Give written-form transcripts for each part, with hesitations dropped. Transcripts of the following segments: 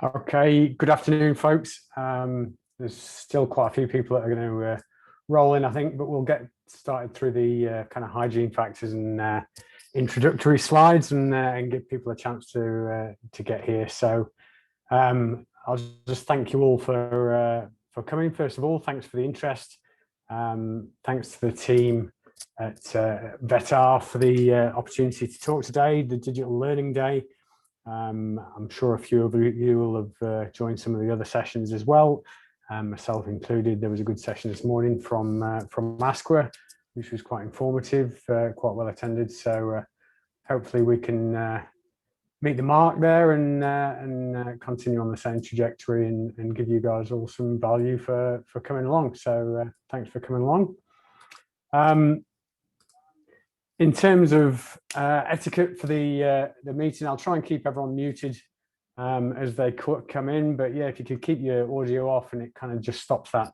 Okay, good afternoon, folks. There's still quite a few people that are going to roll in, I think, but we'll get started through the kind of hygiene factors and introductory slides and give people a chance to get here. So I'll just thank you all for coming. First of all, thanks for the interest. Thanks to the team at VETAR for the opportunity to talk today, the Digital Learning Day. I'm sure a few of you will have joined some of the other sessions as well, myself included. There was a good session this morning from ASQA, which was quite informative, quite well attended. So hopefully we can meet the mark there and continue on the same trajectory and give you guys all some value for coming along. So thanks for coming along. In terms of etiquette for the meeting, I'll try and keep everyone muted as they come in. But yeah, if you could keep your audio off, and it kind of just stops that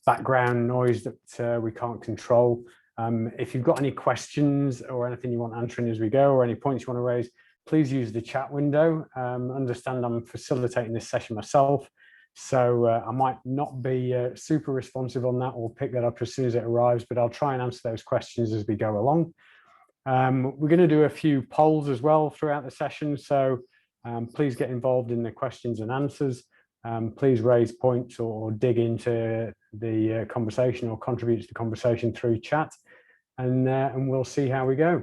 background noise that we can't control. If you've got any questions or anything you want answering as we go, or any points you want to raise, please use the chat window. Understand I'm facilitating this session myself, so I might not be super responsive on that or pick that up as soon as it arrives, but I'll try and answer those questions as we go along. We're going to do a few polls as well throughout the session, so please get involved in the questions and answers. Please raise points or dig into the conversation or contribute to the conversation through chat, and we'll see how we go.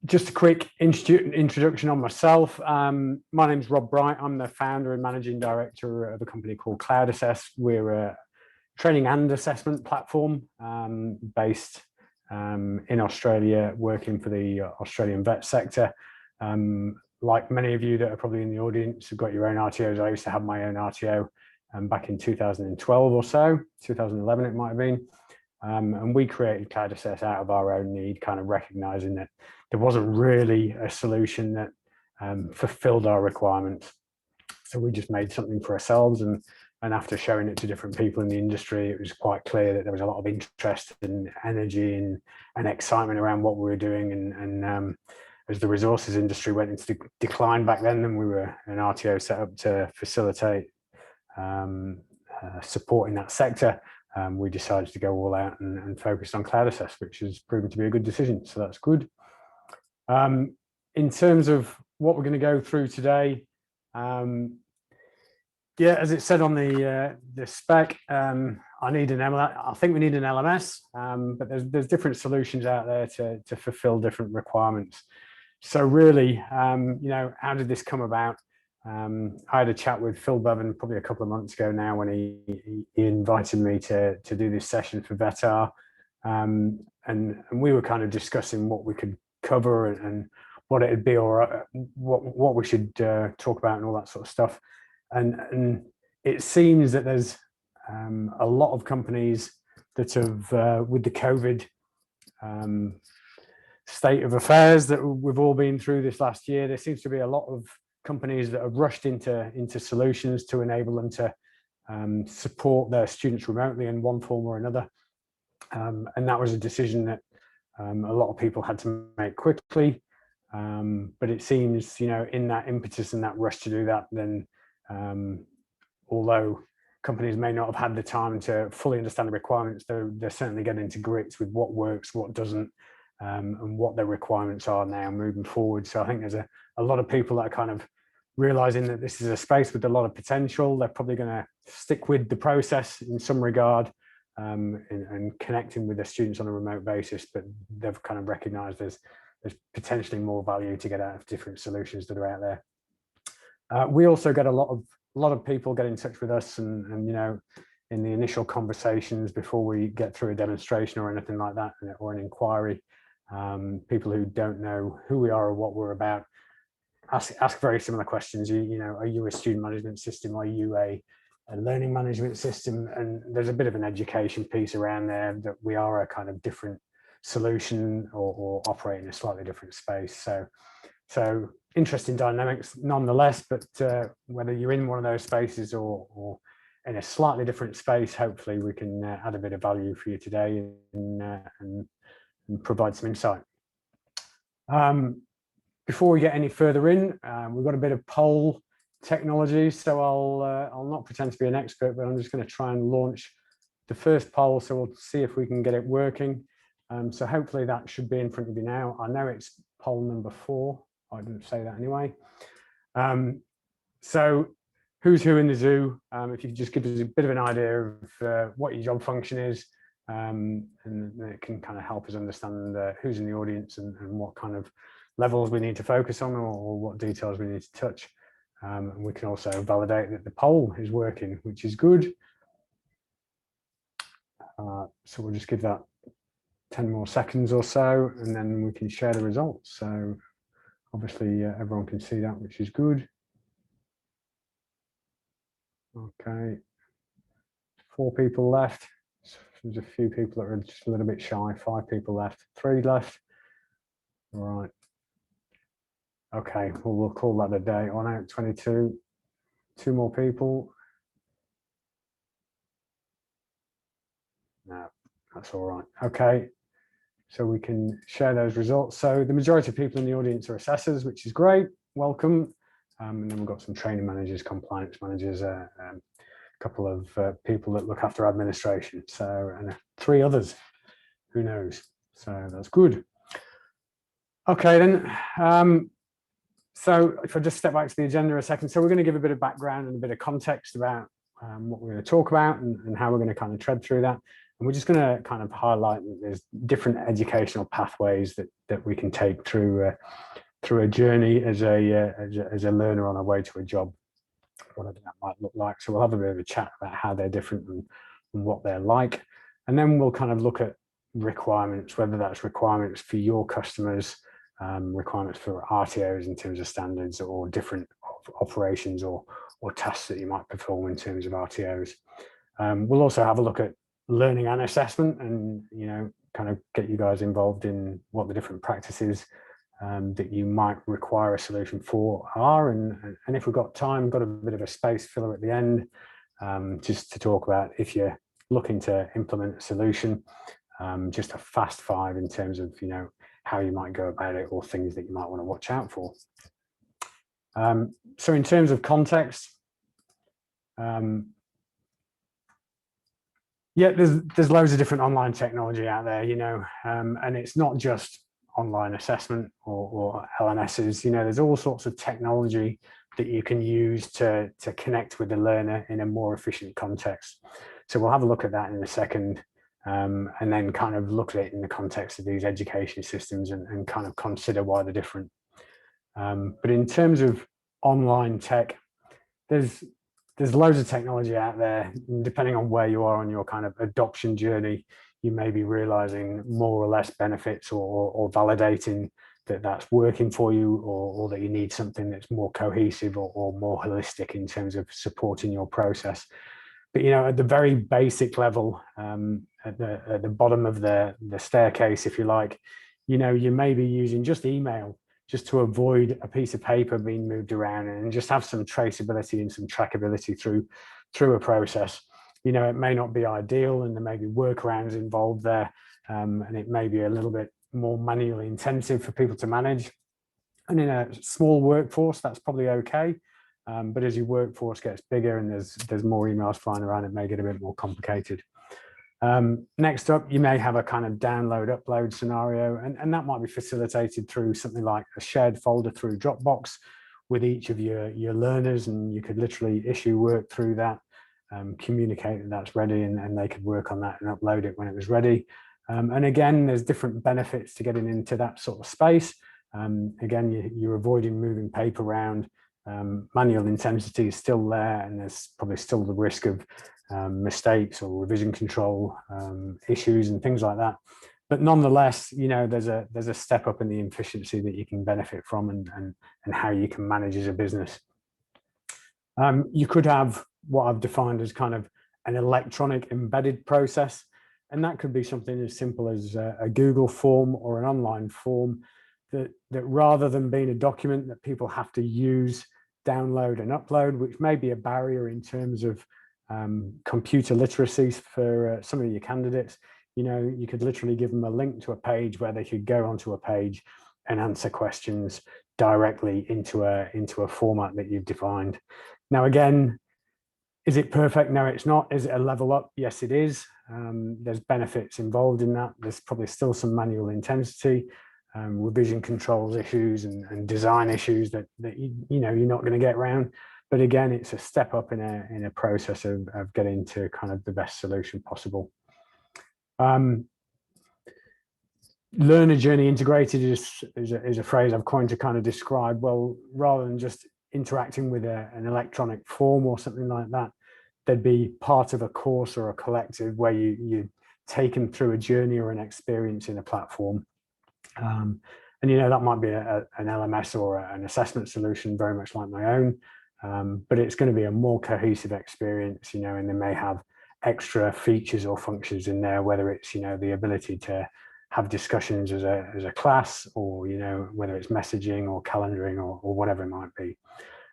Just a quick introduction on myself. My name's Rob Bright. I'm the founder and managing director of a company called Cloud Assess. We're a training and assessment platform based in Australia, working for the Australian vet sector. Like many of you that are probably in the audience have got your own RTOs. I used to have my own RTO back in 2012 or so, 2011 it might have been. And we created Cloud Assess out of our own need, kind of recognizing that there wasn't really a solution that fulfilled our requirements. So we just made something for ourselves, and after showing it to different people in the industry, it was quite clear that there was a lot of interest and energy and excitement around what we were doing. And as the resources industry went into decline back then, and we were an RTO set up to facilitate supporting that sector, we decided to go all out and focus on Cloud Assess, which has proven to be a good decision. So that's good. In terms of what we're going to go through today, yeah, as it said on the spec, I need an LMS. I think we need an LMS, but there's different solutions out there to fulfill different requirements. So really, you know, how did this come about? I had a chat with Phil Bevan probably a couple of months ago now when he invited me to do this session for VETAR, and we were kind of discussing what we could cover and what it'd be, or what we should talk about and all that sort of stuff. And it seems that there's a lot of companies that have, with the COVID state of affairs that we've all been through this last year, there seems to be a lot of companies that have rushed into solutions to enable them to support their students remotely in one form or another. And that was a decision that a lot of people had to make quickly. But it seems, you know, in that impetus and that rush to do that, then although companies may not have had the time to fully understand the requirements, they're certainly getting to grips with what works, what doesn't, and what their requirements are now moving forward. So I think there's a lot of people that are kind of realizing that this is a space with a lot of potential. They're probably going to stick with the process in some regard, and connecting with their students on a remote basis, but they've kind of recognized there's potentially more value to get out of different solutions that are out there. We also get a lot of people get in touch with us, and you know, in the initial conversations before we get through a demonstration or anything like that, or an inquiry, people who don't know who we are or what we're about ask very similar questions. You know, are you a student management system? Are you a learning management system? And there's a bit of an education piece around there that we are a kind of different solution or operate in a slightly different space. So interesting dynamics nonetheless, but whether you're in one of those spaces or in a slightly different space, hopefully we can add a bit of value for you today and provide some insight. Before we get any further in, we've got a bit of poll technology, so I'll not pretend to be an expert, but I'm just going to try and launch the first poll, so we'll see if we can get it working. So hopefully that should be in front of you now. I know it's poll number 4. I didn't say that anyway. So who's who in the zoo? If you could just give us a bit of an idea of what your job function is, and it can kind of help us understand who's in the audience and what kind of levels we need to focus on, or what details we need to touch. And we can also validate that the poll is working, which is good. So we'll just give that 10 more seconds or so, and then we can share the results. So obviously everyone can see that, which is good. Okay, 4 people left. So there's a few people that are just a little bit shy. 5 people left, 3 left. All right. Okay, well, we'll call that a day. On out 22, 2 more people. No, that's all right. Okay, so we can share those results. So the majority of people in the audience are assessors, which is great. Welcome. And then we've got some training managers, compliance managers, a couple of people that look after administration. So, and 3 others, who knows? So that's good. Okay, then. So if I just step back to the agenda a second, so we're going to give a bit of background and a bit of context about what we're going to talk about and how we're going to kind of tread through that. And we're just going to kind of highlight that there's different educational pathways that we can take through a journey as a learner on our way to a job, whatever that might look like. So we'll have a bit of a chat about how they're different and what they're like. And then we'll kind of look at requirements, whether that's requirements for your customers, requirements for RTOs in terms of standards, or different operations or tasks that you might perform in terms of RTOs. We'll also have a look at learning and assessment, and kind of get you guys involved in what the different practices that you might require a solution for are, and if we've got time, got a bit of a space filler at the end, just to talk about if you're looking to implement a solution, just a fast 5 in terms of how you might go about it, or things that you might want to watch out for. So in terms of context, yeah, there's loads of different online technology out there, and it's not just online assessment or LMSs. There's all sorts of technology that you can use to connect with the learner in a more efficient context. So we'll have a look at that in a second, and then kind of look at it in the context of these education systems and kind of consider why they're different. But in terms of online tech, there's loads of technology out there. Depending on where you are on your kind of adoption journey, you may be realizing more or less benefits, or validating that that's working for you, or that you need something that's more cohesive or more holistic in terms of supporting your process. But at the very basic level, at the bottom of the staircase, if you like, you may be using just email, just to avoid a piece of paper being moved around, and just have some traceability and some trackability through a process. It may not be ideal, and there may be workarounds involved there, and it may be a little bit more manually intensive for people to manage. And in a small workforce, that's probably okay. But as your workforce gets bigger and there's more emails flying around, it may get a bit more complicated. Next up, you may have a kind of download upload scenario, and that might be facilitated through something like a shared folder through Dropbox with each of your learners, and you could literally issue work through that, communicate that that's ready, and they could work on that and upload it when it was ready. And again, there's different benefits to getting into that sort of space. Again, you're avoiding moving paper around. Manual intensity is still there, and there's probably still the risk of mistakes or revision control issues and things like that. But nonetheless, there's a step up in the efficiency that you can benefit from, and how you can manage as a business. You could have what I've defined as kind of an electronic embedded process, and that could be something as simple as a Google form or an online form that rather than being a document that people have to use, download and upload, which may be a barrier in terms of computer literacy for some of your candidates. You could literally give them a link to a page where they could go onto a page and answer questions directly into a format that you've defined. Now, again, is it perfect? No, it's not. Is it a level up? Yes, it is. There's benefits involved in that. There's probably still some manual intensity, revision controls issues and design issues that you know, you're not going to get around. But again, it's a step up in a process of getting to kind of the best solution possible. Learner journey integrated is a phrase I've coined to kind of describe, well, rather than just interacting with an electronic form or something like that, there'd be part of a course or a collective where you take them through a journey or an experience in a platform. And, you know, that might be an LMS or an assessment solution, very much like my own, but it's going to be a more cohesive experience, you know, and they may have extra features or functions in there, whether it's, you know, the ability to have discussions as a class, or, you know, whether it's messaging or calendaring or whatever it might be.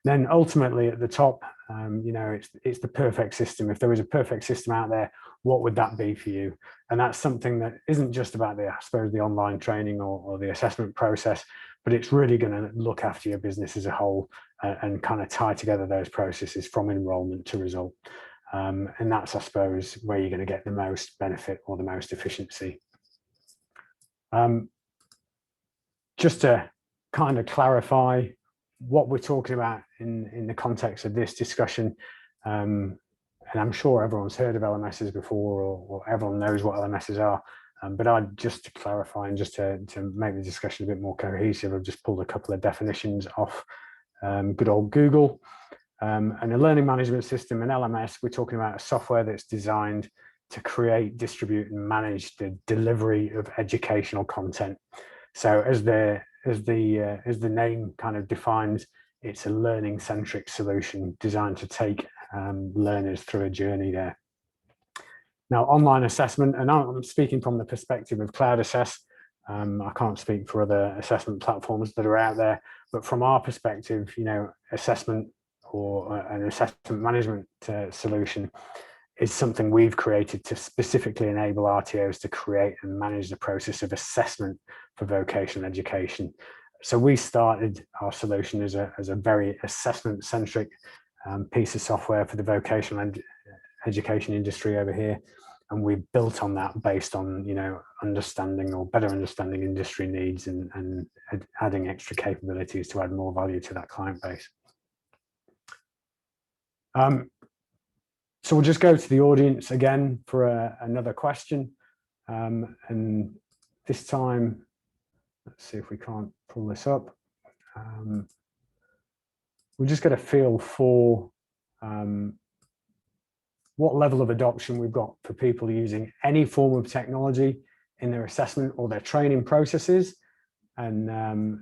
Then ultimately at the top, you know, it's the perfect system. If there was a perfect system out there, what would that be for you? And that's something that isn't just about I suppose, the online training or the assessment process, but it's really going to look after your business as a whole and kind of tie together those processes from enrollment to result. And that's, I suppose, where you're going to get the most benefit or the most efficiency. Just to kind of clarify what we're talking about in the context of this discussion, and I'm sure everyone's heard of LMSs before, or everyone knows what LMSs are, but just to clarify and just to make the discussion a bit more cohesive, I've just pulled a couple of definitions off good old Google. And a learning management system, an LMS, we're talking about a software that's designed to create, distribute, and manage the delivery of educational content. So as the name kind of defines, it's a learning-centric solution designed to take learners through a journey there. Now, online assessment, and I'm speaking from the perspective of Cloud Assess. I can't speak for other assessment platforms that are out there, but from our perspective, you know, assessment or an assessment management solution is something we've created to specifically enable RTOs to create and manage the process of assessment for vocational education. So we started our solution as a very assessment-centric piece of software for the vocational education industry over here, and we built on that based on, you know, understanding or better understanding industry needs and adding extra capabilities to add more value to that client base. So we'll just go to the audience again for another question. And this time, let's see if we can't pull this up. We'll just get a feel for what level of adoption we've got for people using any form of technology in their assessment or their training processes. And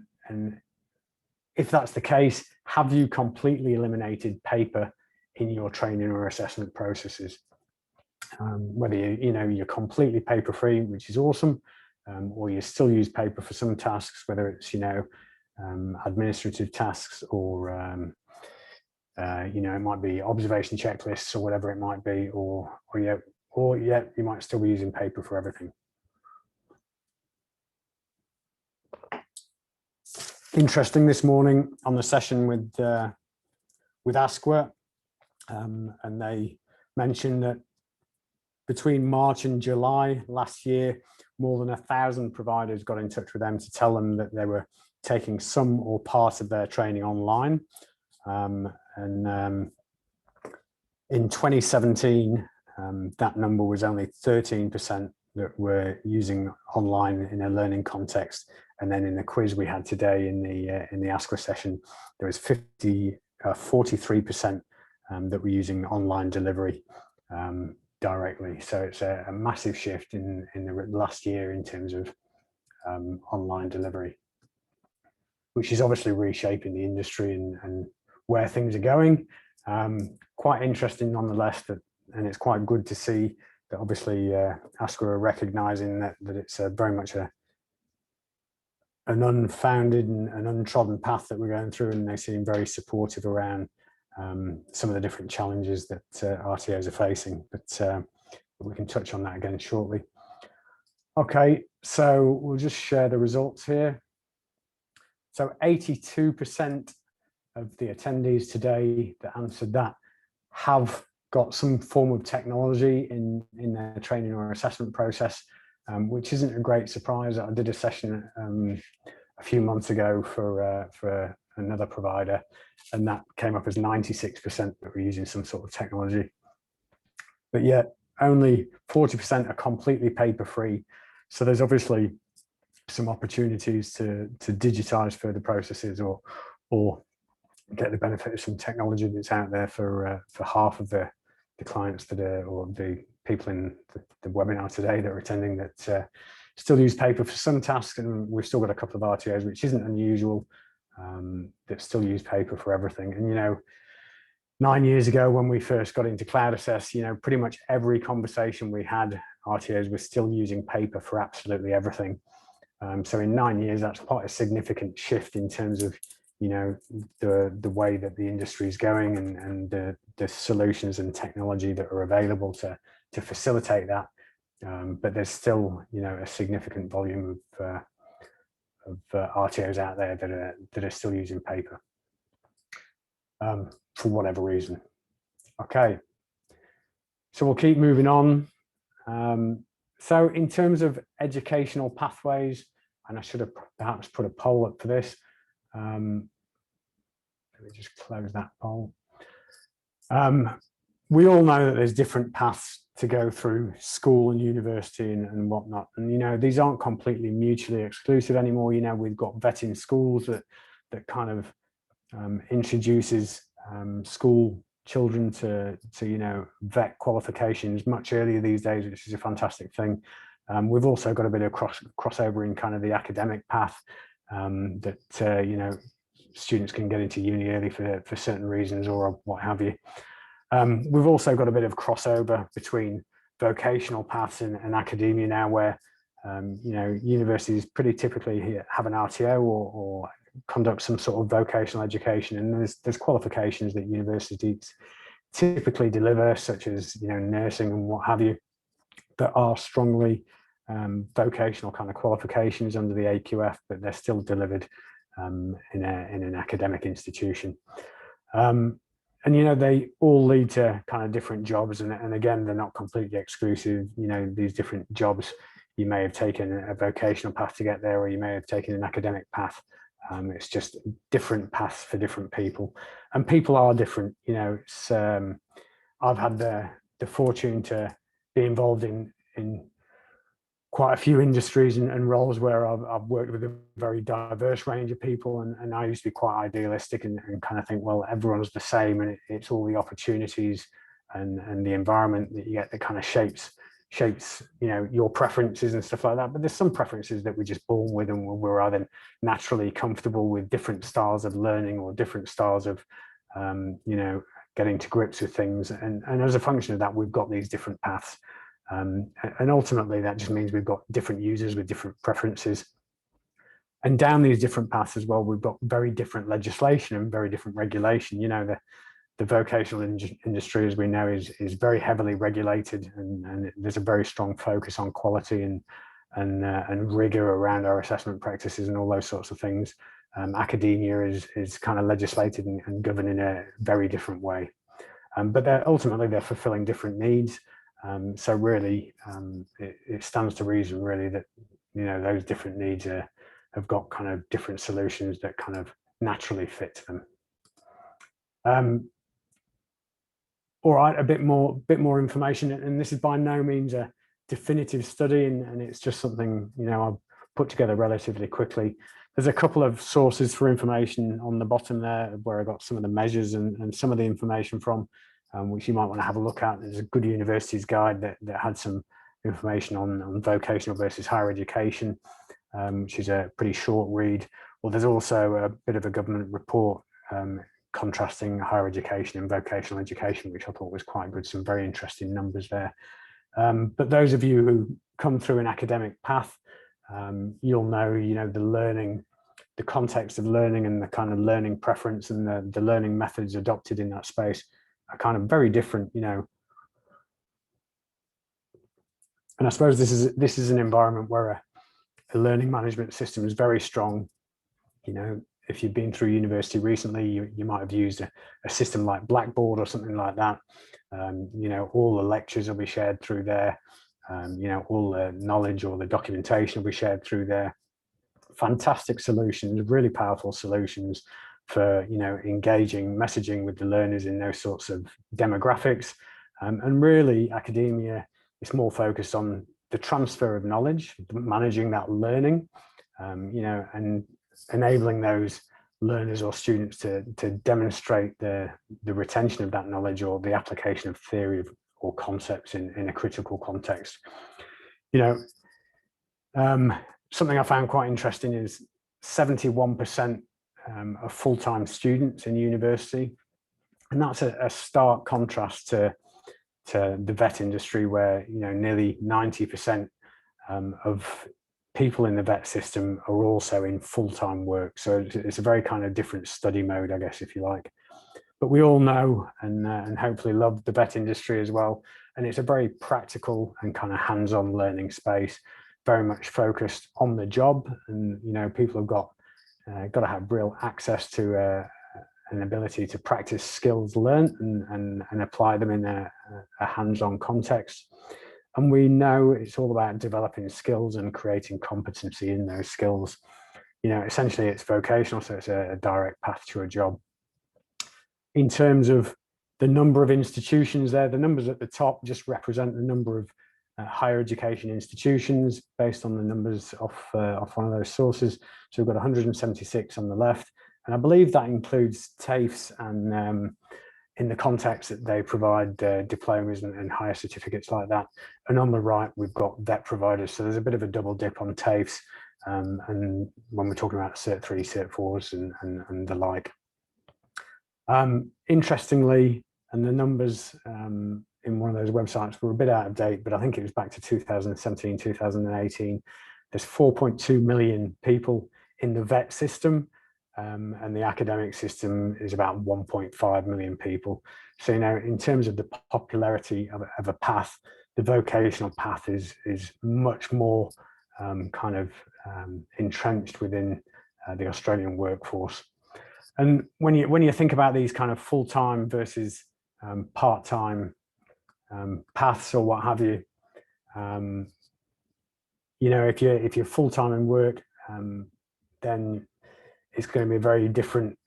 if that's the case, have you completely eliminated paper in your training or assessment processes? Whether you're completely paper free, which is awesome, or you still use paper for some tasks, whether it's, you know, administrative tasks or you know, it might be observation checklists or whatever it might be, or you might still be using paper for everything. Interesting this morning on the session with ASQA, and they mentioned that between March and July last year, more than 1,000 providers got in touch with them to tell them that they were taking some or part of their training online. And in 2017, that number was only 13% that were using online in a learning context. And then in the quiz we had today in the ASQA session, there was 43% that were using online delivery directly. So it's a massive shift in the last year in terms of online delivery, which is obviously reshaping the industry and where things are going. Quite interesting nonetheless, and it's quite good to see that obviously ASQA are recognizing that it's very much an unfounded and an untrodden path that we're going through, and they seem very supportive around some of the different challenges that RTOs are facing, but we can touch on that again shortly. Okay, so we'll just share the results here. So 82% of the attendees today that answered that have got some form of technology in their training or assessment process, which isn't a great surprise. I did a session a few months ago for another provider, and that came up as 96% that were using some sort of technology. But yet only 40% are completely paper-free. So there's obviously some opportunities to digitize further processes or get the benefit of some technology that's out there for half of the clients that are, or the people in the webinar today that are attending, that still use paper for some tasks. And we've still got a couple of RTOs, which isn't unusual, that still use paper for everything. And, you know, 9 years ago when we first got into Cloud Assess, you know, pretty much every conversation we had, RTOs were still using paper for absolutely everything. So in 9 years, that's quite a significant shift in terms of, you know, the way that the industry is going and the solutions and technology that are available to facilitate that. But there's still, you know, a significant volume of RTOs out there that are still using paper for whatever reason. Okay, so we'll keep moving on. So in terms of educational pathways, and I should have perhaps put a poll up for this. Let me just close that poll. We all know that there's different paths to go through school and university and whatnot. And, you know, these aren't completely mutually exclusive anymore. You know, we've got vetting schools that kind of introduces school children to, you know, vet qualifications much earlier these days, which is a fantastic thing. We've also got a bit of crossover in kind of the academic path that, you know, students can get into uni early for certain reasons or what have you. We've also got a bit of crossover between vocational paths and academia now, where, you know, universities pretty typically have an RTO or conduct some sort of vocational education, and there's qualifications that universities typically deliver, such as, you know, nursing and what have you, that are strongly vocational kind of qualifications under the AQF, but they're still delivered in an academic institution. And, you know, they all lead to kind of different jobs. And again, they're not completely exclusive. You know, these different jobs, you may have taken a vocational path to get there, or you may have taken an academic path. It's just different paths for different people. And people are different. You know, it's, I've had the fortune to be involved in quite a few industries and roles where I've worked with a very diverse range of people, and I used to be quite idealistic and kind of think, well, everyone's the same, and it's all the opportunities and the environment that you get that kind of shapes, you know, your preferences and stuff like that. But there's some preferences that we're just born with, and we're either naturally comfortable with different styles of learning or different styles of, you know, getting to grips with things. And as a function of that, we've got these different paths. And ultimately, that just means we've got different users with different preferences. And down these different paths as well, we've got very different legislation and very different regulation. You know, the vocational industry, as we know, is very heavily regulated, and there's a very strong focus on quality and rigor around our assessment practices and all those sorts of things. Academia is kind of legislated and governed in a very different way. But ultimately, they're fulfilling different needs. So really, it stands to reason, really, that, you know, those different needs have got kind of different solutions that kind of naturally fit them. All right, a bit more information, and this is by no means a definitive study, and it's just something, you know, I've put together relatively quickly. There's a couple of sources for information on the bottom there where I got some of the measures and some of the information from, which you might want to have a look at. There's a Good Universities Guide that had some information on vocational versus higher education, which is a pretty short read. Well, there's also a bit of a government report contrasting higher education and vocational education, which I thought was quite good. Some very interesting numbers there. But those of you who come through an academic path, you'll know, you know, the context of learning and the kind of learning preference and the learning methods adopted in that space are kind of very different, you know. And I suppose this is an environment where a learning management system is very strong, You know, if you've been through university recently, you might have used a system like Blackboard or something like that. You know, all the lectures will be shared through there. You know, all the knowledge or the documentation will be shared through there. Fantastic solutions, really powerful solutions for, you know, engaging, messaging with the learners in those sorts of demographics. And really, academia is more focused on the transfer of knowledge, managing that learning, you know, and enabling those learners or students to demonstrate the retention of that knowledge or the application of theory or concepts in a critical context. You know, something I found quite interesting is 71% of full-time students in university. And that's a stark contrast to the vet industry, where, you know, nearly 90% of people in the vet system are also in full-time work. So it's a very kind of different study mode, I guess, if you like. But we all know and hopefully love the vet industry as well. And it's a very practical and kind of hands-on learning space, very much focused on the job. And, you know, people have got to have real access to an ability to practice skills learned and apply them in a hands-on context. And we know it's all about developing skills and creating competency in those skills. You know, essentially it's vocational, so it's a direct path to a job. In terms of the number of institutions there, the numbers at the top just represent the number of higher education institutions based on the numbers off one of those sources. So we've got 176 on the left, and I believe that includes TAFEs and in the context that they provide diplomas and higher certificates like that. And on the right, we've got vet providers. So there's a bit of a double dip on TAFEs, and when we're talking about Cert 3, Cert 4s and the like. Interestingly, and the numbers in one of those websites were a bit out of date, but I think it was back to 2017, 2018. There's 4.2 million people in the vet system, and the academic system is about 1.5 million people. So, you know, in terms of the popularity of a path, the vocational path is much more kind of entrenched within the Australian workforce. And when you think about these kind of full-time versus part-time paths or what have you, you know, if you're full-time in work, then it's going to be a very different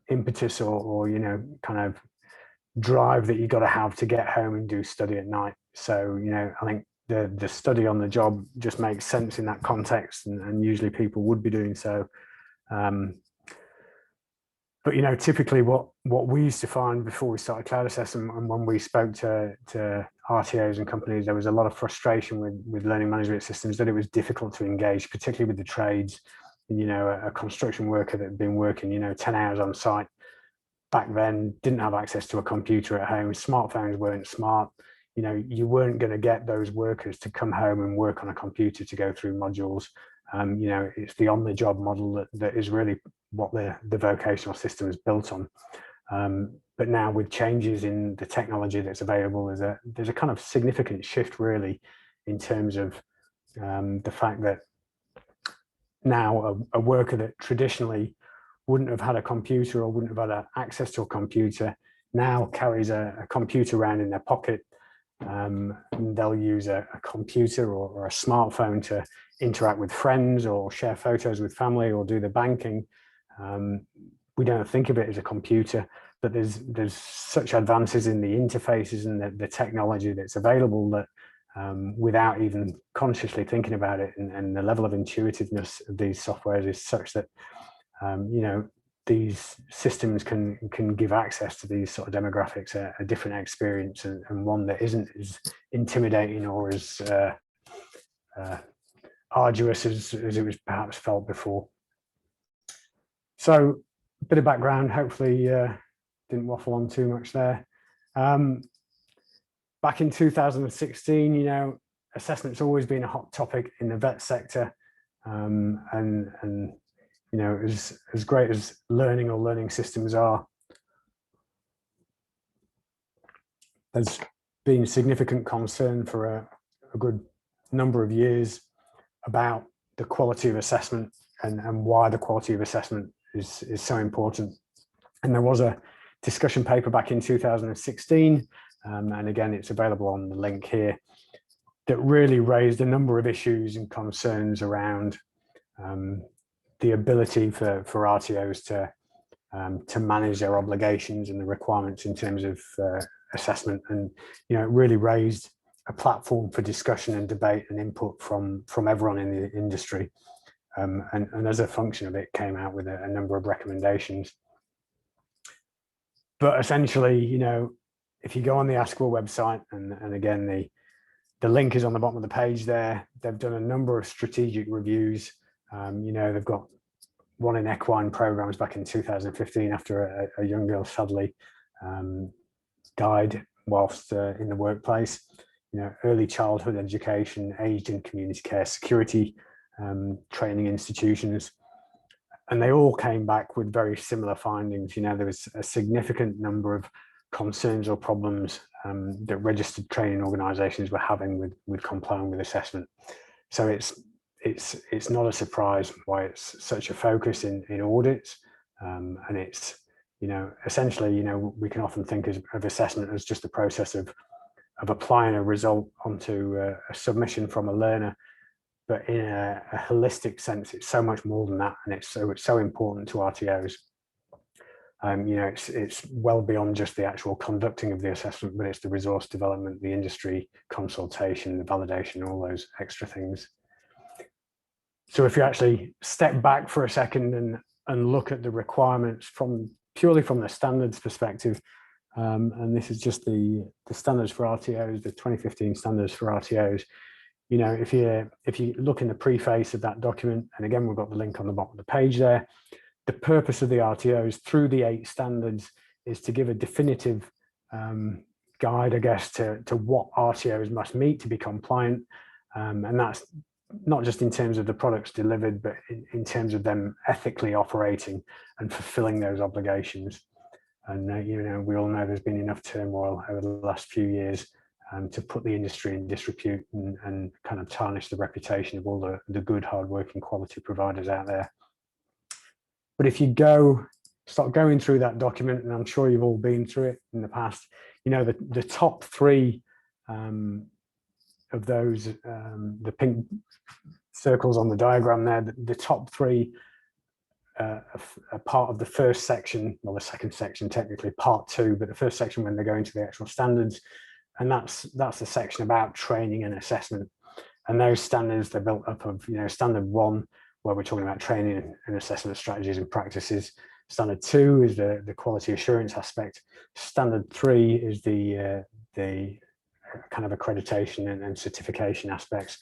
impetus or you know, kind of drive that you've got to have to get home and do study at night. So, you know, I think the study on the job just makes sense in that context, and usually people would be doing so. But, you know, typically what we used to find before we started Cloud Assess and when we spoke to RTOs and companies, there was a lot of frustration with learning management systems, that it was difficult to engage, particularly with the trades. You know, a construction worker that had been working, you know, 10 hours on site back then, didn't have access to a computer at home. Smartphones weren't smart. You know, you weren't going to get those workers to come home and work on a computer to go through modules. You know, it's the on-the-job model that is really what the vocational system is built on. But now with changes in the technology that's available, there's a kind of significant shift really in terms of the fact that now a worker that traditionally wouldn't have had a computer or wouldn't have had access to a computer now carries a computer around in their pocket. And they'll use a computer or a smartphone to interact with friends or share photos with family or do the banking. We don't think of it as a computer, but there's such advances in the interfaces and the technology that's available that without even consciously thinking about it, and the level of intuitiveness of these softwares is such that you know, these systems can give access to these sort of demographics a different experience, and one that isn't as intimidating or as arduous as it was perhaps felt before. So a bit of background, hopefully didn't waffle on too much there. Back in 2016, you know, assessment's always been a hot topic in the vet sector, and you know, as great as learning or learning systems are, there's been significant concern for a good number of years about the quality of assessment and why the quality of assessment is so important. And there was a discussion paper back in 2016, and again, it's available on the link here, that really raised a number of issues and concerns around the ability for RTOs to manage their obligations and the requirements in terms of assessment. And it really raised a platform for discussion and debate and input from everyone in the industry. And as a function of it, came out with a number of recommendations. But essentially, if you go on the ASQA website, and again, the link is on the bottom of the page there, they've done a number of strategic reviews. They've got one in equine programs back in 2015 after a young girl sadly died whilst in the workplace. Early childhood education, aged and community care, security training institutions, and they all came back with very similar findings. There was a significant number of concerns or problems that registered training organisations were having with complying with assessment. So it's not a surprise why it's such a focus in audits, and it's essentially we can often think of assessment as just a process of applying a result onto a submission from a learner, but in a holistic sense, it's so much more than that, and it's so important to RTOs. It's well beyond just the actual conducting of the assessment, but it's the resource development, the industry consultation, the validation, all those extra things. So if you actually step back for a second and look at the requirements purely from the standards perspective, and this is just the standards for RTOs, the 2015 standards for RTOs. If you look in the preface of that document, and again, we've got the link on the bottom of the page there, the purpose of the RTOs through the 8 standards is to give a definitive guide, I guess, to what RTOs must meet to be compliant. And that's not just in terms of the products delivered, but in terms of them ethically operating and fulfilling those obligations. And we all know there's been enough turmoil over the last few years to put the industry in disrepute and kind of tarnish the reputation of all the good, hard-working quality providers out there. But if you start going through that document, and I'm sure you've all been through it in the past, the top 3 of those, the pink circles on the diagram there, the top 3 are part of the first section, well, the second section, technically part 2, but the first section when they go into the actual standards. And that's the section about training and assessment. And those standards, they're built up of, standard 1, where we're talking about training and assessment strategies and practices. Standard 2 is the quality assurance aspect. Standard 3 is the kind of accreditation and certification aspects.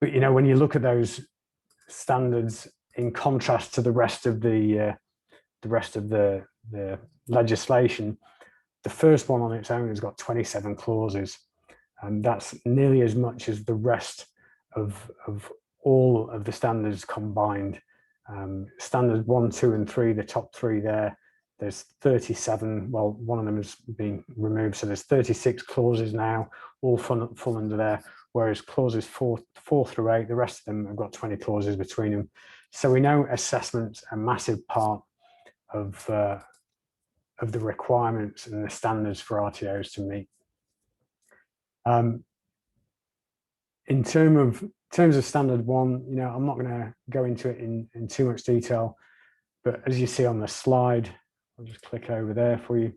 But when you look at those standards in contrast to the rest of the legislation, the first one on its own has got 27 clauses, and that's nearly as much as the rest of all of the standards combined. Standards 1, 2, and 3, the top 3 there's 37. Well, one of them is being removed, so there's 36 clauses now, all fall under there. Whereas clauses 4 through 8, the rest of them have got 20 clauses between them. So we know assessment's a massive part of the requirements and the standards for RTOs to meet. In terms of standard 1, I'm not going to go into it in too much detail, but as you see on the slide, I'll just click over there for you.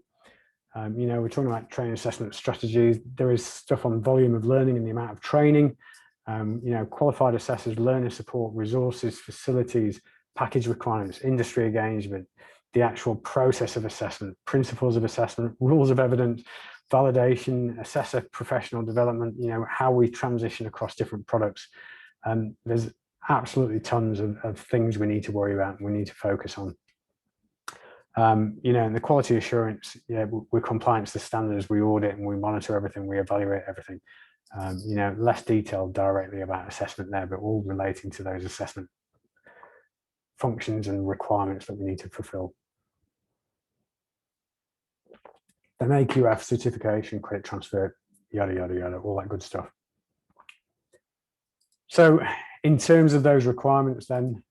We're talking about training assessment strategies. There is stuff on volume of learning and the amount of training, qualified assessors, learner support, resources, facilities, package requirements, industry engagement, the actual process of assessment, principles of assessment, rules of evidence, validation, assessor professional development, how we transition across different products. There's absolutely tons of things we need to worry about and we need to focus on. And the quality assurance, we're compliant to the standards, we audit and we monitor everything, we evaluate everything. Less detailed directly about assessment there, but all relating to those assessment functions and requirements that we need to fulfill. Then AQF, certification, credit transfer, yada, yada, yada, all that good stuff. So In terms of those requirements then,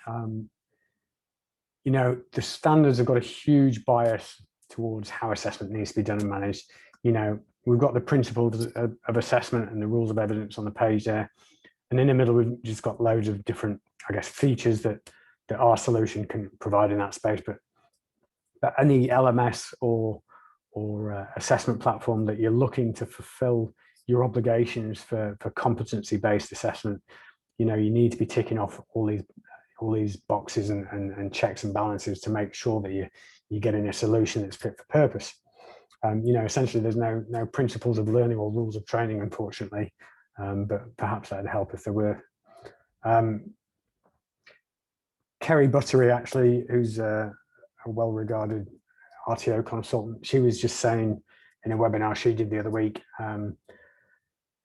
you know, the standards have got a huge bias towards how assessment needs to be done and managed. You know, we've got the principles of assessment and the rules of evidence on the page there. And in the middle, we've just got loads of different, I guess, features that our solution can provide in that space. But any LMS or assessment platform that you're looking to fulfill your obligations for competency-based assessment, you know, you need to be ticking off all these boxes and checks and balances to make sure that you're getting a solution that's fit for purpose. You know, essentially, there's no principles of learning or rules of training, unfortunately, but perhaps that'd help if there were. Kerry Buttery, actually, who's a well-regarded RTO consultant, she was just saying in a webinar she did the other week, and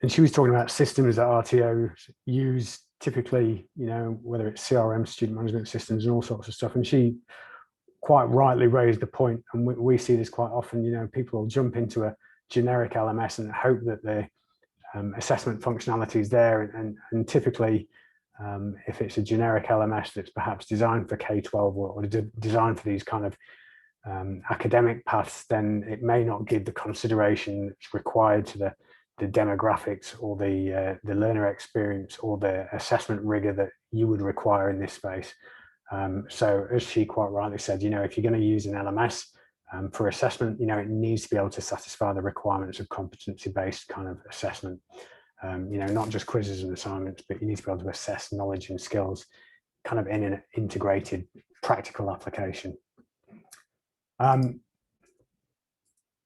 she was talking about systems that RTOs use typically, you know, whether it's CRM, student management systems, and all sorts of stuff. And she quite rightly raised the point, and we see this quite often, you know, people will jump into a generic LMS and hope that the assessment functionality is there. And typically, if it's a generic LMS that's perhaps designed for K-12 or designed for these kind of academic paths, then it may not give the consideration that's required to the demographics or the learner experience or the assessment rigor that you would require in this space. So as she quite rightly said, you know, if you're going to use an LMS for assessment, you know, it needs to be able to satisfy the requirements of competency-based kind of assessment. You know, not just quizzes and assignments, but you need to be able to assess knowledge and skills kind of in an integrated practical application.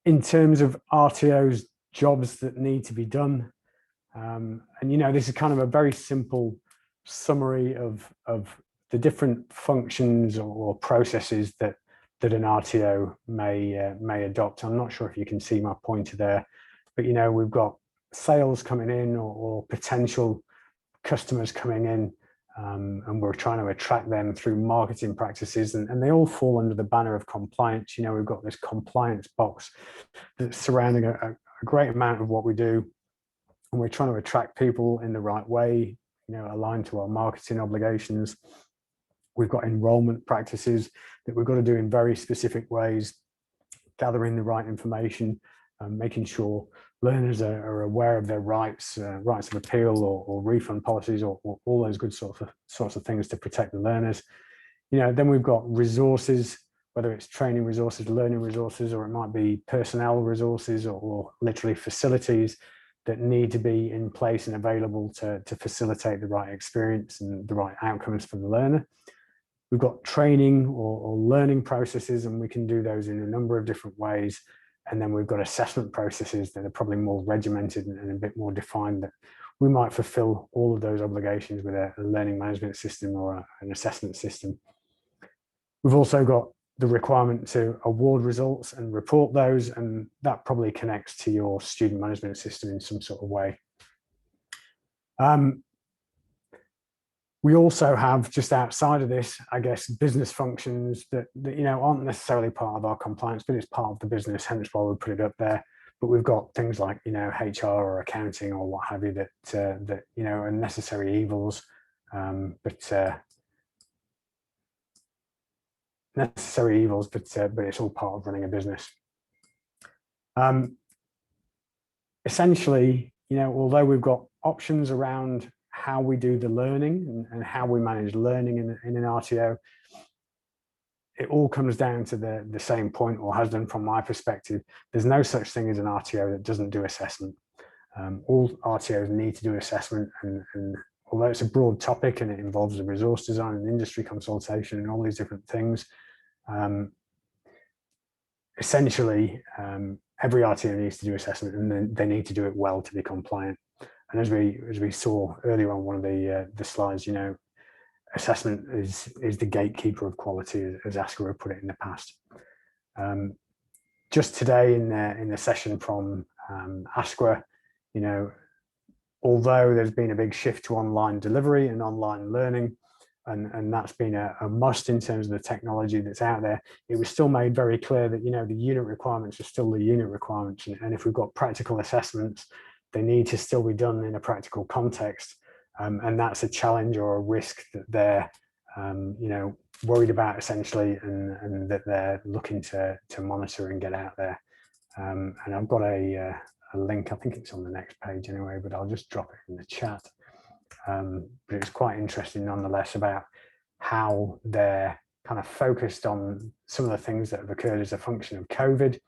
In terms of RTOs, jobs that need to be done, and you know, this is kind of a very simple summary of the different functions or processes that an RTO may adopt. I'm not sure if you can see my pointer there, but you know, we've got sales coming in or potential customers coming in, and we're trying to attract them through marketing practices, and they all fall under the banner of compliance. You know, we've got this compliance box that's surrounding a great amount of what we do, and we're trying to attract people in the right way, you know, aligned to our marketing obligations. We've got enrollment practices that we've got to do in very specific ways, gathering the right information, making sure learners are aware of their rights of appeal or refund policies or all those good sorts of things to protect the learners. You know, then we've got resources, whether it's training resources, learning resources, or it might be personnel resources or literally facilities that need to be in place and available to facilitate the right experience and the right outcomes for the learner. We've got training or learning processes, and we can do those in a number of different ways. And then we've got assessment processes that are probably more regimented and a bit more defined, that we might fulfill all of those obligations with a learning management system or an assessment system. We've also got the requirement to award results and report those, and that probably connects to your student management system in some sort of way. We also have, just outside of this, I guess, business functions that you know, aren't necessarily part of our compliance, but it's part of the business, hence why we put it up there. But we've got things like, you know, HR or accounting or what have you that you know, are necessary evils, but it's all part of running a business. Essentially, you know, although we've got options around how we do the learning and how we manage learning in an RTO, it all comes down to the same point, or has done from my perspective. There's no such thing as an RTO that doesn't do assessment. All RTOs need to do assessment, and although it's a broad topic and it involves the resource design and industry consultation and all these different things, essentially every RTO needs to do assessment, and then they need to do it well to be compliant. And as we saw earlier on one of the slides, you know, assessment is the gatekeeper of quality, as ASQA put it in the past. Just today in the session from ASQA, you know, although there's been a big shift to online delivery and online learning, and that's been a must in terms of the technology that's out there, it was still made very clear that, you know, the unit requirements are still the unit requirements, and if we've got practical assessments, they need to still be done in a practical context. And that's a challenge or a risk that they're you know, worried about essentially, and that they're looking to monitor and get out there. And I've got a link, I think it's on the next page anyway, but I'll just drop it in the chat. But it's quite interesting nonetheless about how they're kind of focused on some of the things that have occurred as a function of COVID,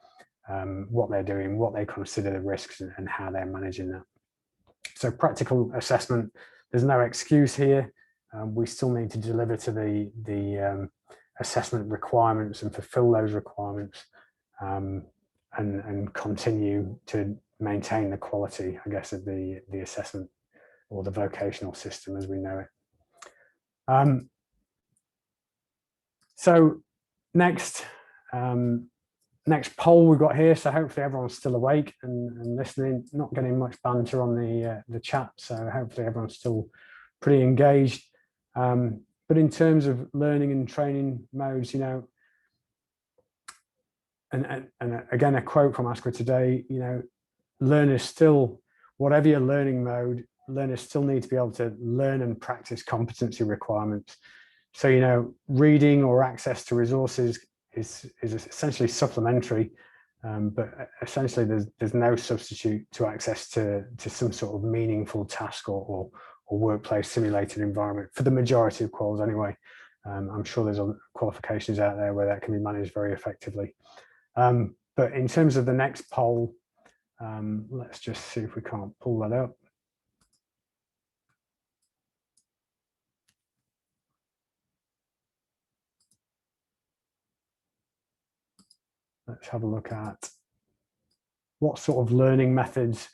what they're doing, what they consider the risks, and how they're managing that. So practical assessment, there's no excuse here. We still need to deliver to the assessment requirements and fulfill those requirements, and continue to maintain the quality, I guess, of the assessment or the vocational system as we know it. So next poll we've got here. So hopefully everyone's still awake and listening. Not getting much banter on the chat, so hopefully everyone's still pretty engaged. But in terms of learning and training modes, you know, and again, a quote from ASQA today, you know, learners still, whatever your learning mode, learners still need to be able to learn and practice competency requirements. So, you know, reading or access to resources is essentially supplementary, but essentially there's no substitute to access to some sort of meaningful task or workplace simulated environment for the majority of quals anyway. I'm sure there's qualifications out there where that can be managed very effectively. But in terms of the next poll, let's just see if we can't pull that up. Let's have a look at what sort of learning methods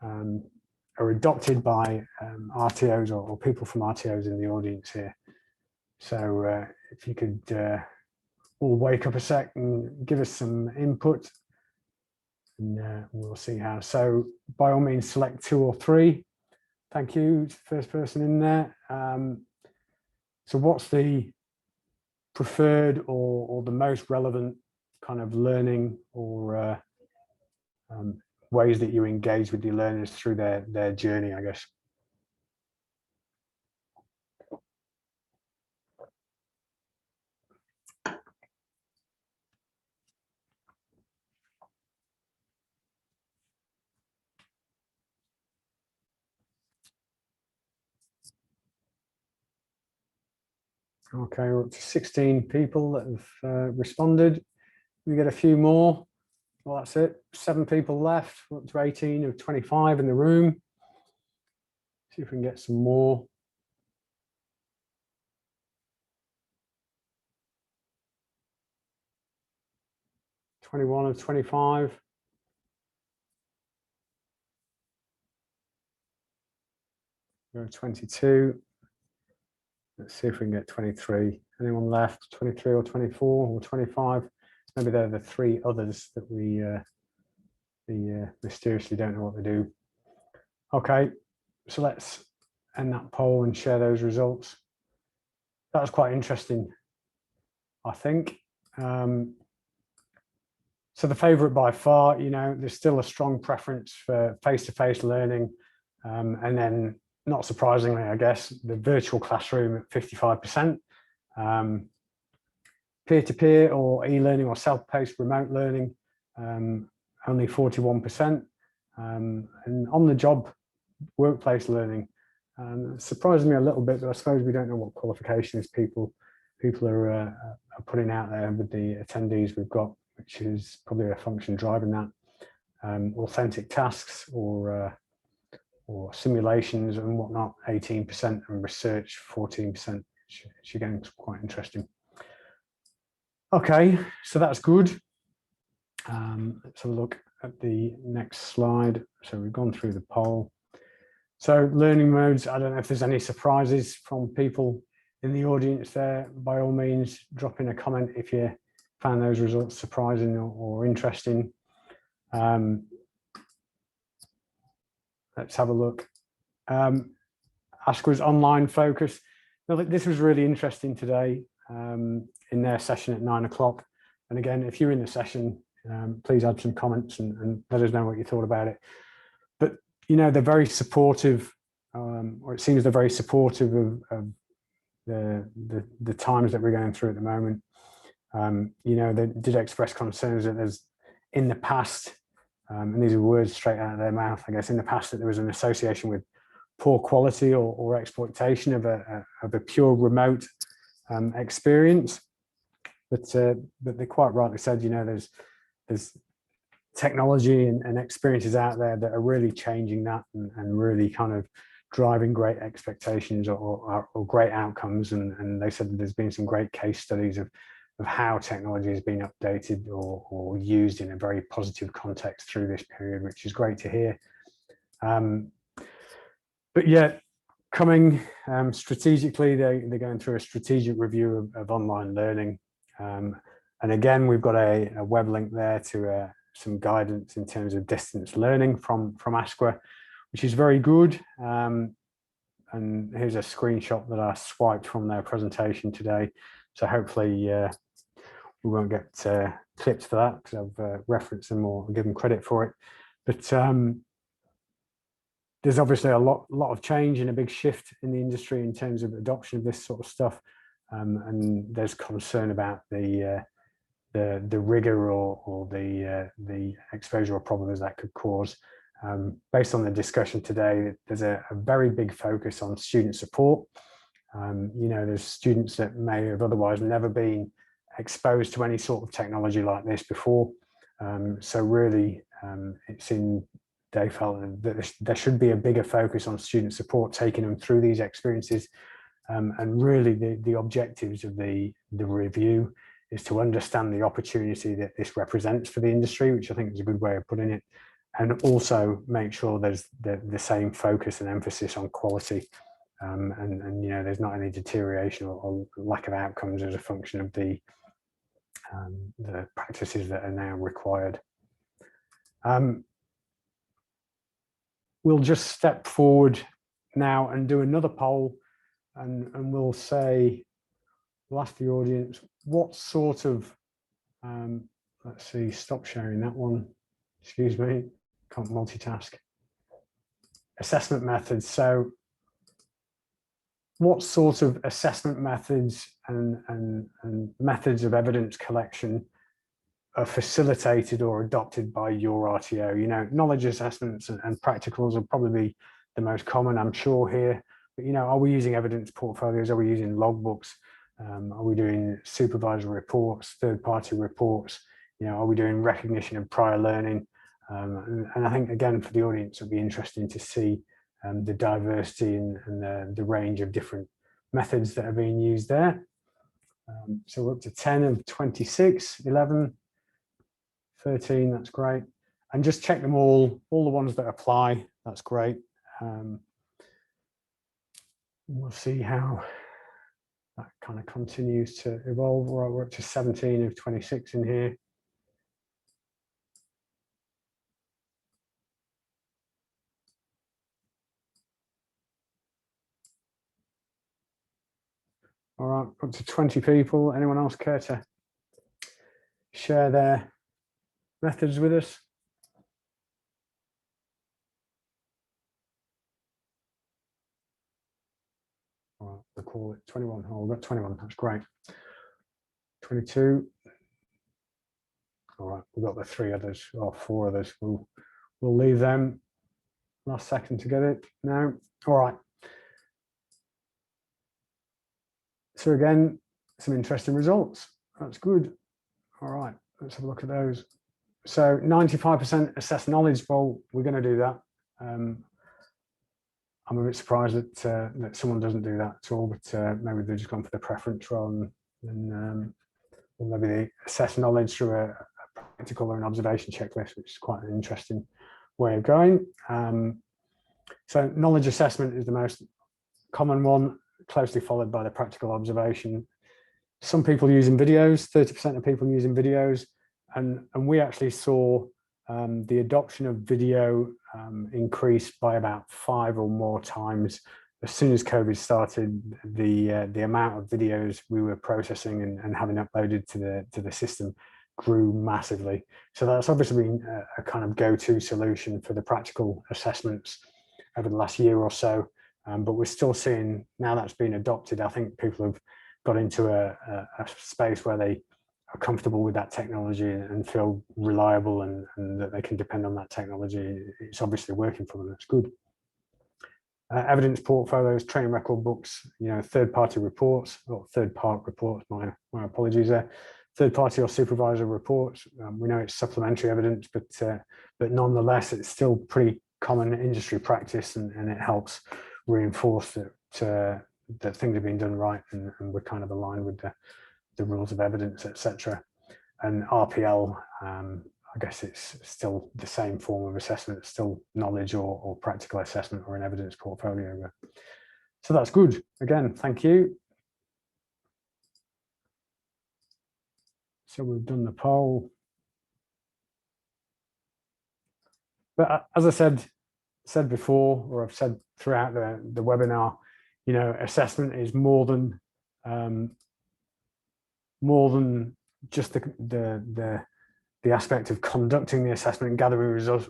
are adopted by RTOs or people from RTOs in the audience here. So if you could all wake up a sec and give us some input, and we'll see how. So by all means, select 2 or 3. Thank you, first person in there. So what's the preferred or the most relevant kind of learning or ways that you engage with your learners through their journey, I guess? Okay, we're up to 16 people that have responded. We get a few more. Well, that's it. 7 people left. We're up to 18 of 25 in the room. See if we can get some more. "21 of 25. We're at 22. Let's see if we can get 23. Anyone left? 23 or 24 or 25? Maybe they're the 3 others that we mysteriously don't know what they do. Okay, so let's end that poll and share those results. That was quite interesting, I think. So the favorite by far, you know, there's still a strong preference for face-to-face learning, and then not surprisingly, I guess, the virtual classroom at 55%, peer-to-peer or e-learning or self-paced remote learning, only 41%, and on-the-job workplace learning, surprised me a little bit, but I suppose we don't know what qualifications people are putting out there with the attendees we've got, which is probably a function driving that. Authentic tasks or simulations and whatnot, 18%, and research 14%, which again is quite interesting. Okay, so that's good. Let's have a look at the next slide. So we've gone through the poll. So learning modes, I don't know if there's any surprises from people in the audience there. By all means, drop in a comment if you found those results surprising or interesting. Let's have a look. ASQA's online focus. Now, this was really interesting today in their session at 9 o'clock. And again, if you're in the session, please add some comments and let us know what you thought about it. But, you know, they're very supportive or it seems they're very supportive of the times that we're going through at the moment. You know, they did express concerns that there's, in the past, and these are words straight out of their mouth, I guess, in the past, that there was an association with poor quality or exploitation of a pure remote experience. But they quite rightly said, you know, there's technology and experiences out there that are really changing that and really kind of driving great expectations or great outcomes. And they said that there's been some great case studies of how technology has been updated or used in a very positive context through this period, which is great to hear. But yeah, coming strategically, they're going through a strategic review of online learning. And again, we've got a web link there to some guidance in terms of distance learning from ASQA, which is very good. And here's a screenshot that I swiped from their presentation today. So hopefully we won't get clipped for that, because I've referenced them or given credit for it. But there's obviously a lot of change and a big shift in the industry in terms of adoption of this sort of stuff. And there's concern about the rigor or the exposure or problems that could cause. Based on the discussion today, there's a very big focus on student support. You know, there's students that may have otherwise never been exposed to any sort of technology like this before. So really, they felt that there should be a bigger focus on student support, taking them through these experiences. And really the objectives of the review is to understand the opportunity that this represents for the industry, which I think is a good way of putting it, and also make sure there's the same focus and emphasis on quality. And you know, there's not any deterioration or lack of outcomes as a function of the practices that are now required. We'll just step forward now and do another poll, and we'll say, we'll ask the audience, what sort of, let's see, stop sharing that one, excuse me, can't multitask. Assessment methods. So what sort of assessment methods and methods of evidence collection are facilitated or adopted by your RTO? You know, knowledge assessments and practicals will probably be the most common, I'm sure, here. But, you know, are we using evidence portfolios? Are we using logbooks? Are we doing supervisor reports, third-party reports? You know, are we doing recognition of prior learning? And I think, again, for the audience, it'll be interesting to see the diversity and the range of different methods that are being used there. So we're up to 10 of 26, 11, 13, that's great. And just check them all the ones that apply, that's great. We'll see how that kind of continues to evolve. Right, we're up to 17 of 26 in here. All right, up to 20 people. Anyone else care to share their methods with us? All right, we'll call it 21. Oh, we've got 21, that's great. 22. All right, we've got the 3 others, or 4 others. We'll leave them. Last second to get it now. All right. So again, some interesting results. That's good. All right, let's have a look at those. So 95% assess knowledge. Well, we're going to do that. I'm a bit surprised that someone doesn't do that at all, but maybe they've just gone for the preference rather than or maybe they assess knowledge through a practical or an observation checklist, which is quite an interesting way of going. So knowledge assessment is the most common one, closely followed by the practical observation. Some people using videos, 30% of people using videos, and we actually saw the adoption of video increase by about 5 or more times as soon as COVID started. The amount of videos we were processing and having uploaded to the system grew massively. So that's obviously been a kind of go-to solution for the practical assessments over the last year or so. but we're still seeing, now that's been adopted, I think people have got into a space where they are comfortable with that technology and feel reliable and that they can depend on that technology. It's obviously working for them. That's good. Evidence portfolios, training record books, third-party reports, or third-part reports, my apologies there. Third-party or supervisor reports. We know it's supplementary evidence, but nonetheless, it's still pretty common industry practice, and it helps reinforce that things are being done right, and we're kind of aligned with the rules of evidence, etc. And RPL, I guess it's still the same form of assessment. It's still knowledge or practical assessment or an evidence portfolio. So that's good. Again, thank you. So we've done the poll. But as I said before, or I've said throughout the webinar, assessment is more than just the aspect of conducting the assessment and gathering resources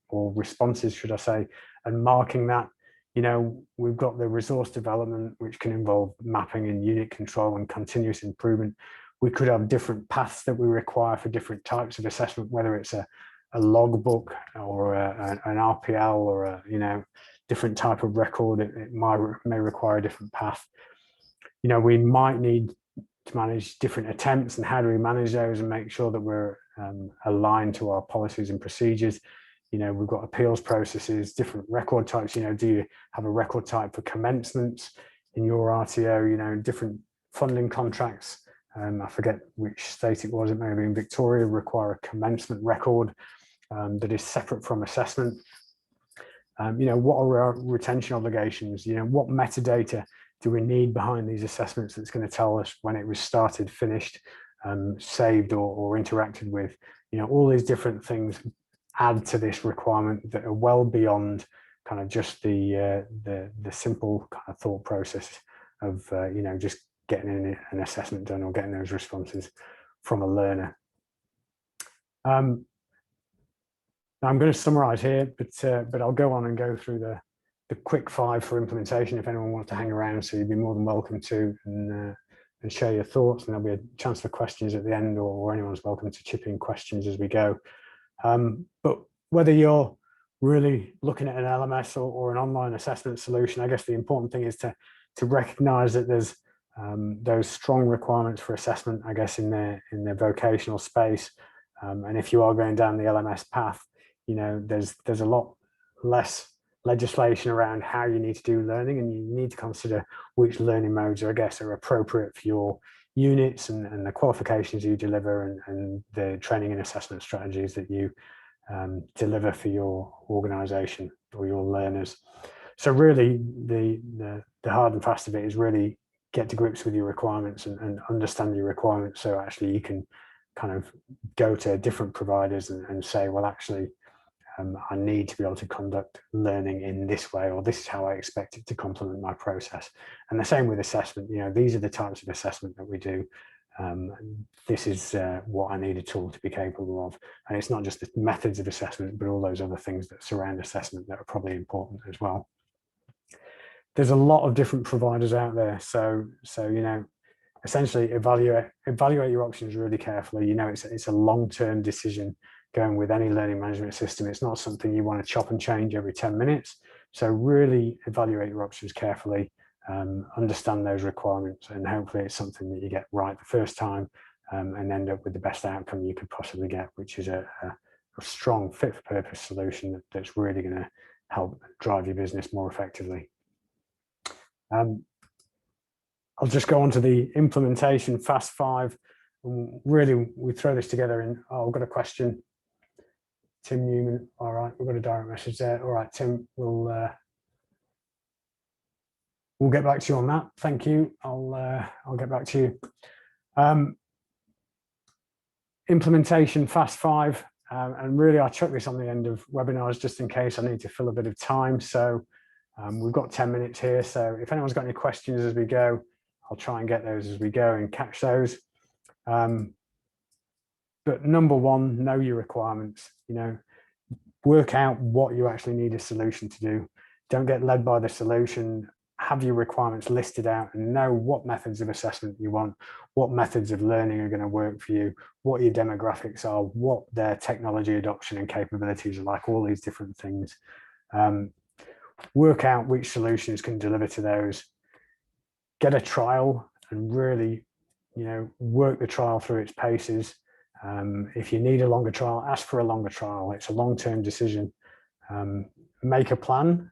or responses, should I say, and marking that. We've got the resource development, which can involve mapping and unit control and continuous improvement. We could have different paths that we require for different types of assessment, whether it's a logbook or an RPL or a different type of record. It may require a different path. We might need to manage different attempts, and how do we manage those and make sure that we're aligned to our policies and procedures. We've got appeals processes, different record types. Do you have a record type for commencements in your RTO? Different funding contracts. I forget which state it was. It may have been Victoria, require a commencement record that is separate from assessment. What are our retention obligations? What metadata do we need behind these assessments that's going to tell us when it was started, finished, saved, or interacted with? All these different things add to this requirement that are well beyond kind of just the simple kind of thought process of just getting an assessment done or getting those responses from a learner. I'm going to summarize here, but I'll go on and go through the quick 5 for implementation if anyone wants to hang around. So you'd be more than welcome to and share your thoughts, and there'll be a chance for questions at the end, or anyone's welcome to chip in questions as we go. But whether you're really looking at an LMS or an online assessment solution, I guess the important thing is to recognize that there's those strong requirements for assessment, I guess, in the vocational space. And if you are going down the LMS path, there's a lot less legislation around how you need to do learning, and you need to consider which learning modes are appropriate for your units and the qualifications you deliver and the training and assessment strategies that you deliver for your organization or your learners. So really the hard and fast of it is really get to grips with your requirements and understand your requirements, so actually you can kind of go to different providers and say, well, actually I need to be able to conduct learning in this way, or this is how I expect it to complement my process. And the same with assessment. These are the types of assessment that we do. This is what I need a tool to be capable of. And it's not just the methods of assessment, but all those other things that surround assessment that are probably important as well. There's a lot of different providers out there. So essentially evaluate your options really carefully. It's a long-term decision going with any learning management system. It's not something you want to chop and change every 10 minutes. So really evaluate your options carefully, understand those requirements, and hopefully it's something that you get right the first time and end up with the best outcome you could possibly get, which is a strong fit for purpose solution that's really going to help drive your business more effectively. I'll just go on to the implementation Fast 5. Really, we throw this together in, I've got a question. Tim Newman, all right, we've got a direct message there. All right, Tim, we'll get back to you on that. Thank you. I'll get back to you. Implementation Fast 5, and really I chuck this on the end of webinars just in case I need to fill a bit of time. So we've got 10 minutes here. So if anyone's got any questions as we go, I'll try and get those as we go and catch those. But number one, know your requirements. Work out what you actually need a solution to do. Don't get led by the solution. Have your requirements listed out and know what methods of assessment you want, what methods of learning are going to work for you, what your demographics are, what their technology adoption and capabilities are like, all these different things. Work out which solutions can deliver to those. Get a trial and really, work the trial through its paces. If you need a longer trial, ask for a longer trial. It's a long-term decision. Make a plan.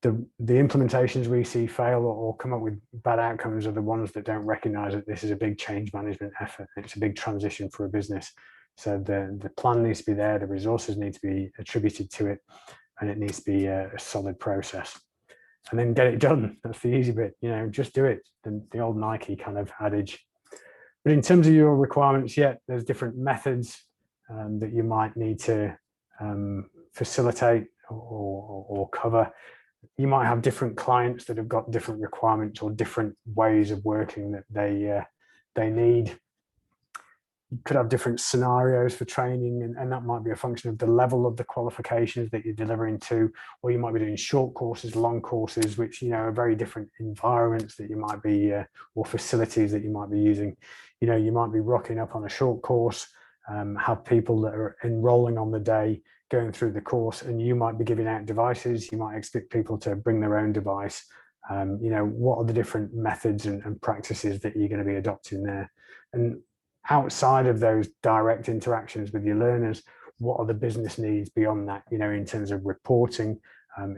The implementations we see fail or come up with bad outcomes are the ones that don't recognize that this is a big change management effort. It's a big transition for a business. So the plan needs to be there, the resources need to be attributed to it, and it needs to be a solid process. And then get it done. That's the easy bit, just do it. The old Nike kind of adage. But in terms of your requirements, there's different methods that you might need to facilitate or cover. You might have different clients that have got different requirements or different ways of working that they need. You could have different scenarios for training, and that might be a function of the level of the qualifications that you're delivering to, or you might be doing short courses, long courses, which are very different environments that you might be or facilities that you might be using. You might be rocking up on a short course, have people that are enrolling on the day going through the course, and you might be giving out devices. You might expect people to bring their own device. What are the different methods and practices that you're going to be adopting there? And outside of those direct interactions with your learners, what are the business needs beyond that, in terms of reporting,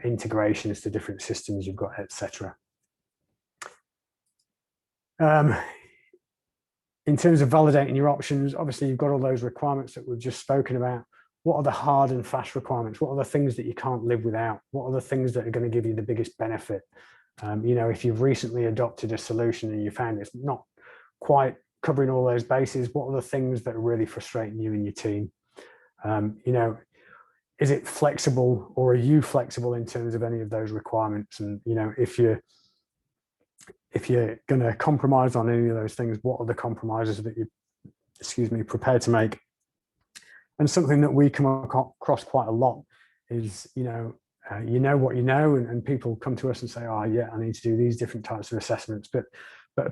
integrations to different systems you've got, etc. In terms of validating your options, obviously you've got all those requirements that we've just spoken about. What are the hard and fast requirements? What are the things that you can't live without? What are the things that are going to give you the biggest benefit? If you've recently adopted a solution and you found it's not quite covering all those bases, what are the things that are really frustrating you and your team? Is it flexible, or are you flexible in terms of any of those requirements? And if you're going to compromise on any of those things, what are the compromises that you're prepared to make? And something that we come across quite a lot is, what you know, and people come to us and say, oh yeah, I need to do these different types of assessments. But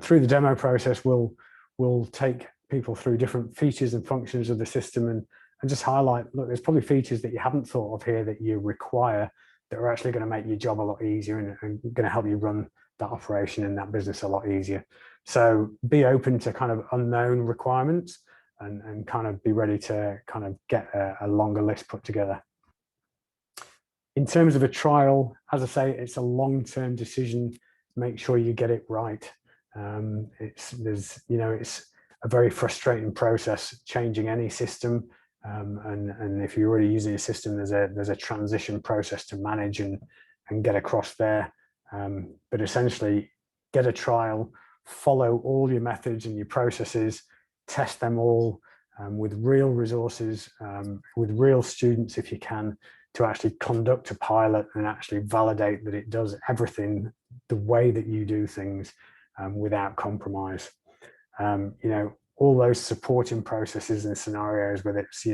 through the demo process, we'll take people through different features and functions of the system and just highlight, look, there's probably features that you haven't thought of here that you require that are actually going to make your job a lot easier and going to help you run that operation and that business a lot easier. So be open to kind of unknown requirements and kind of be ready to kind of get a longer list put together. In terms of a trial, as I say, it's a long-term decision. Make sure you get it right. It's a very frustrating process changing any system. And if you're already using a system, there's a transition process to manage and get across there. But essentially, get a trial, follow all your methods and your processes, test them all with real resources, with real students if you can, to actually conduct a pilot and actually validate that it does everything the way that you do things without compromise. All those supporting processes and scenarios, whether it's,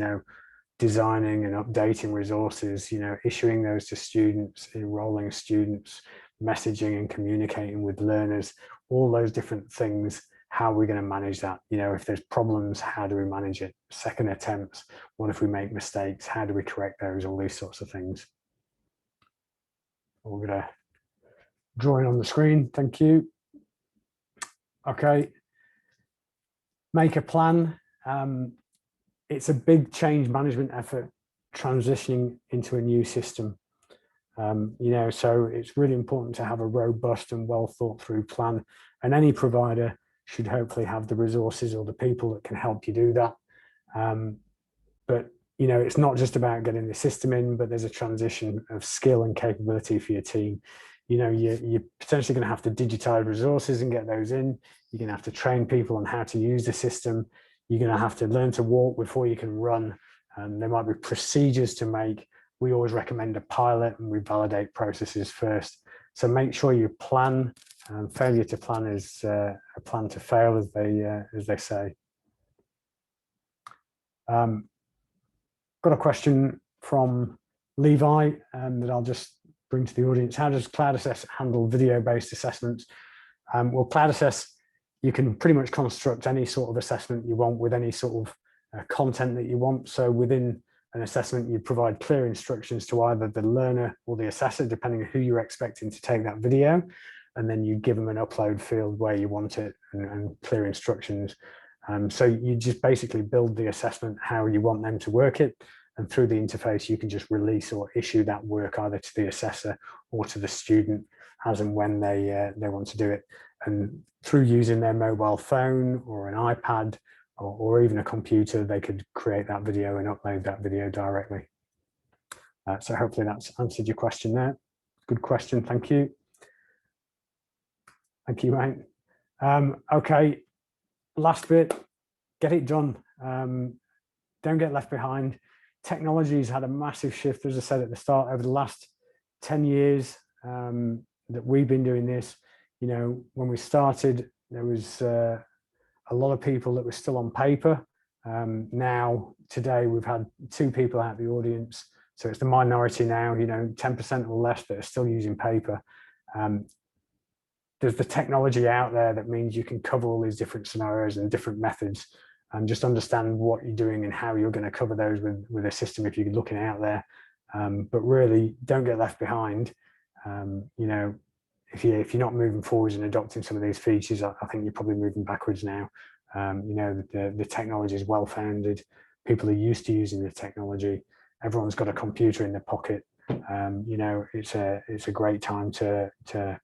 designing and updating resources, issuing those to students, enrolling students, messaging and communicating with learners, all those different things. How are we going to manage that? If there's problems, how do we manage it? Second attempts, what if we make mistakes? How do we correct those? All these sorts of things. We're going to draw in on the screen. Thank you. Okay. Make a plan. It's a big change management effort transitioning into a new system. So it's really important to have a robust and well thought through plan, and any provider should hopefully have the resources or the people that can help you do that. But it's not just about getting the system in, but there's a transition of skill and capability for your team. You're potentially going to have to digitize resources and get those in. You're going to have to train people on how to use the system. You're going to have to learn to walk before you can run. There might be procedures to make. We always recommend a pilot, and we validate processes first. So make sure you plan. Failure to plan is a plan to fail, as they say. Got a question from Levi, that I'll just bring to the audience. How does Cloud Assess handle video-based assessments? Well, Cloud Assess, you can pretty much construct any sort of assessment you want with any sort of content that you want. So within an assessment, you provide clear instructions to either the learner or the assessor, depending on who you're expecting to take that video. And then you give them an upload field where you want it and clear instructions. So you just basically build the assessment how you want them to work it. And through the interface, you can just release or issue that work either to the assessor or to the student as and when they want to do it. And through using their mobile phone or an iPad or even a computer, they could create that video and upload that video directly. So hopefully that's answered your question there. Good question, thank you. Thank you, mate. Okay, last bit, get it done. Don't get left behind. Technology's had a massive shift, as I said at the start, over the last 10 years that we've been doing this. You know, when we started, there was a lot of people that were still on paper. Now, today, we've had 2 people out of the audience. So it's the minority now, you know, 10% or less that are still using paper. There's the technology out there that means you can cover all these different scenarios and different methods and just understand what you're doing and how you're going to cover those with a system if you're looking out there. But really, don't get left behind. You know, if you're not moving forwards and adopting some of these features, I think you're probably moving backwards now. You know, the technology is well founded. People are used to using the technology. Everyone's got a computer in their pocket. You know, it's a great time to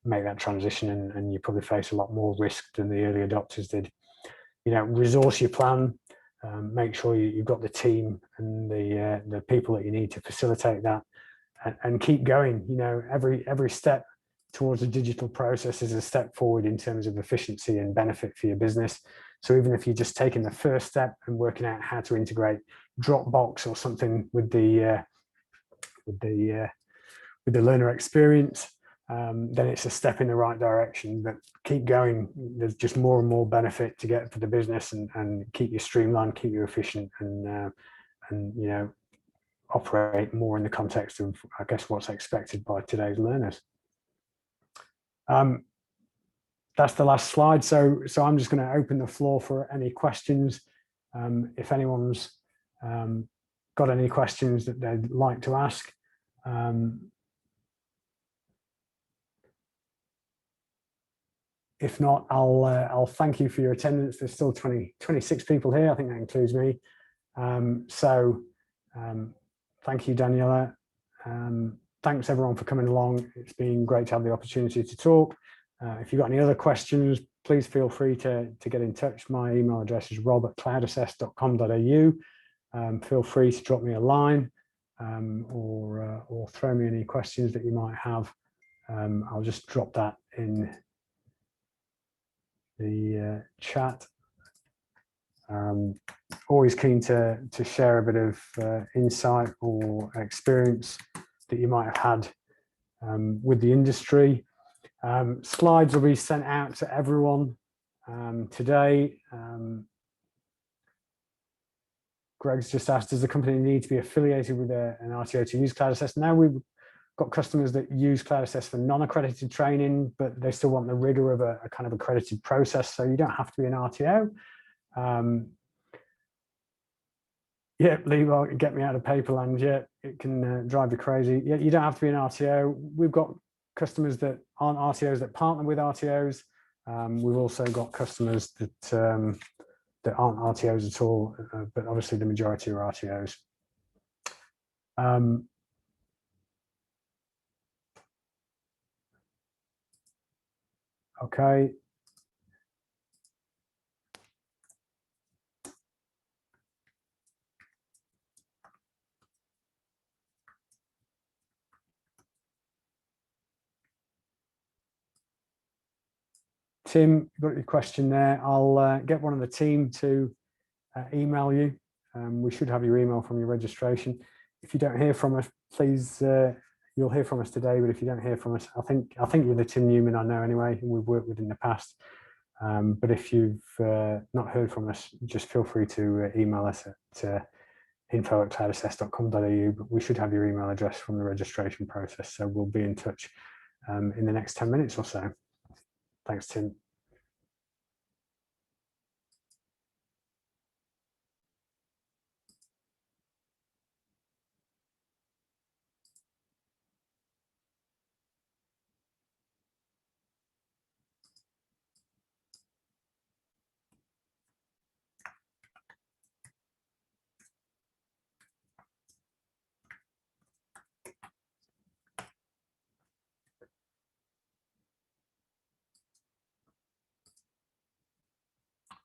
make that transition, and you probably face a lot more risk than the early adopters did. You know, resource your plan. Make sure you've got the team and the people that you need to facilitate that, and keep going. You know, every step towards a digital process is a step forward in terms of efficiency and benefit for your business. So even if you're just taking the first step and working out how to integrate Dropbox or something with the learner experience, then it's a step in the right direction. But keep going. There's just more and more benefit to get for the business, and keep you streamlined, keep you efficient, and you know, operate more in the context of, I guess, what's expected by today's learners. That's the last slide. So I'm just going to open the floor for any questions. If anyone's got any questions that they'd like to ask. If not, I'll thank you for your attendance. There's still 26 people here. I think that includes me. Thank you, Daniela. Thanks everyone for coming along. It's been great to have the opportunity to talk. If you've got any other questions, please feel free to get in touch. My email address is rob@cloudassess.com.au. Feel free to drop me a line or throw me any questions that you might have. I'll just drop that in the chat. Always keen to share a bit of insight or experience that you might have had with the industry. Slides will be sent out to everyone today. Greg's just asked, does the company need to be affiliated with an RTO to use Cloud Assess? Now we've got customers that use Cloud Assess for non-accredited training, but they still want the rigor of a kind of accredited process. So you don't have to be an RTO. Yeah, Levi, get me out of paperland. Yeah, it can drive you crazy. Yeah, you don't have to be an RTO. We've got customers that aren't RTOs that partner with RTOs. We've also got customers that aren't RTOs at all, but obviously the majority are RTOs. Okay. Tim, you've got your question there. I'll get one of the team to email you. We should have your email from your registration. If you don't hear from us, please, you'll hear from us today, but if you don't hear from us, I think you're the Tim Newman I know anyway, who we've worked with in the past. But if you've not heard from us, just feel free to email us at info@cloudassess.com.au, but we should have your email address from the registration process. So we'll be in touch in the next 10 minutes or so. Thanks, Tim.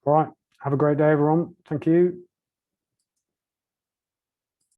All right. Have a great day, everyone. Thank you.